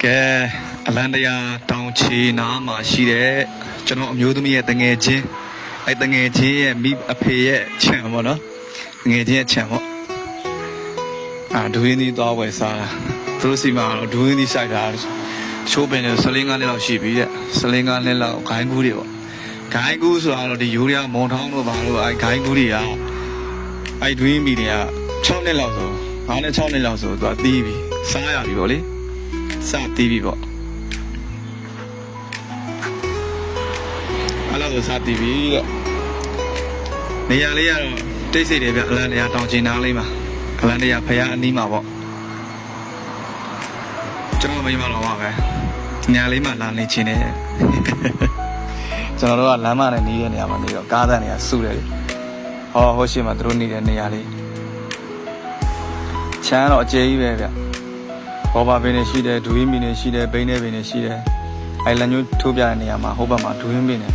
ကဲအလန်တရာတောင်ချေနားမှာရှိတဲ့ကျွန်တော်အမျိုးသမီးရဲ့တငယ်ချင်းအဲ့တငယ်ချင်းရဲ့မိအဖေရဲ့ခြံပေါ့နော်တငယ်ချင်းရဲ့ခြံပေါ့ဒူရင်းဒီသွားဝယ်စားတာသူတို့စီမှာတော့ဒူရင်းဒီစိုက်တာချိုးပင်နေ15နှစ်လောက်ရှိပြီတဲ့15နှစ်လောက်ဂိုင်းကူးတွေပေါ့ဂိုင်းကူးဆိုတာတော့ဒီယူရီးယားမုံထောင်းတို့ဘာလို့အဲ့ဂိုင်းကူးတွေကအဲ့ဒူရင်းမီတွေက6နှစ်လောက်ဆို9နဲ့6နှစ်လောက်ဆိုသူကတီးပြီစားရပြီပေါ့လေစတီးပြီပေါ့အဲ့လိုစတီးပြီတဲ့နေရာလေးကတော့တိတ်ဆိတ်တယ်ဗျအလန်တရာတောင်ချင်နားလေးမှာအလန်တရာဖယားအနီးမှာပေါ့ကျွန်တော်မိမတော်ပါပဲညာလေးမှာလာနေချင်းတယ်ကျွန်တော်တို့ကလမ်းမနဲ့နီးတဲ့နေရာမှာနေတော့ကားတန်းတွေကစုတယ်ဟောဟိုရှိမှသူတို့နေတဲ့နေရာလေးချမ်းတော့အကျယ်ကြီးပဲဗျဘောဘာပင်နေရှိတယ်ဒူးရင်းပင်နေရှိတယ်ဘိန်းနေပင်နေရှိတယ်အိုင်လန်ညိုးထိုးပြတဲ့နေရာမှာဟိုဘက်မှာဒူးရင်းပင်နေ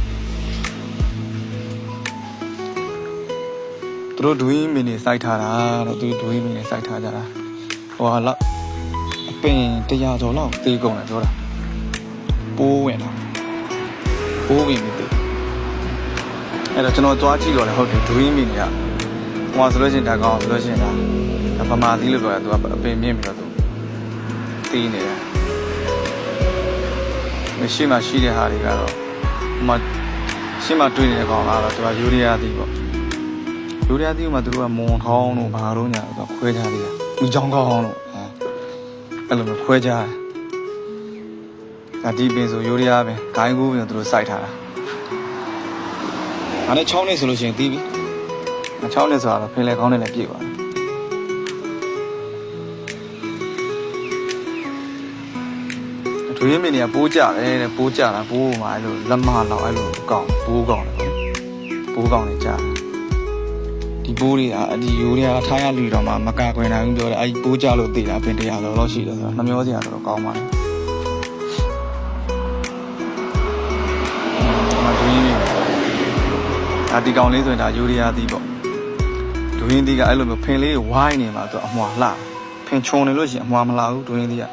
သူတို့ဒူးရင်းပင်နေစိုက်ထားတာတော့သူဒူးရင်းပင်နေစိုက်ထားကြတာဟိုဟာလောက်အပင်100ကျော်လောက်သေးကုန်တယ်ပြောတာပိုးဝင်တော့ပိုးဝင်နေတယ်အဲ့တော့ကျွန်တော်သွားကြည့်တော့လေဟုတ်တယ်ဒူးရင်းပင်တွေကဟိုဆိုလို့ရှိရင်ဒါကောင်းဆိုလို့ရှိရင်ဒါဗမာသီးလို့ပြောတာသူကအပင်မြင့်ပြီးတော့သူတီးနေတယ်မရှိမှရှိတဲ့ဟာတွေကတော့ရှိမှတွေ့နေတဲ့ကောင်ကတော့သူကယူရီးယားသီးပေါ့ယူရီးယားသီးမှာသူတို့ကမွန်ထောင်းတို့ဘာလို့ညာတော့ခွဲကြသေးတာမိချောင်းကောင်းလို့အဲ့လိုမျိုးခွဲကြတယ်ဒါဒီပင်ဆိုယူရီးယားပင်ဂိုင်းကူးပင်သူတို့စိုက်ထားတာဒါနဲ့6နှစ်ဆိုလို့ရှိရင်တီးပြီ6နှစ်ဆိုတာတော့ဖင်လေကောင်းနေလည်းပြည့်သွားတယ်ဒူရင်းမင်းတွေကပိုးကြတယ်တဲ့ပိုးကြတာပိုးမှာအဲ့လိုလက်မလောက်အဲ့လိုကောင်းပိုးကောင်းတယ်ပိုးကောင်းနေကြတယ်ဒီပိုးတွေကဒီယူရီးယားထားရလူတော့မှမကကွယ်နိုင်ဘူးပြောတယ်အဲ့ပိုးကြလို့သိတာပင်100လောက်ရှိတယ်ဆိုတော့နှမျောစရာတော့ကောင်းပါတယ်ဒူရင်းမင်းဒီကောင်လေးဆိုရင်ဒါယူရီးယားသီးပေါ့ဒူရင်းသီးကအဲ့လိုမျိုးဖင်လေးဝိုင်းနေမှာသူအမွှာလှဖင်ချုံနေလို့ရှိရင်အမွှာမလှဘူးဒူရင်းသီးက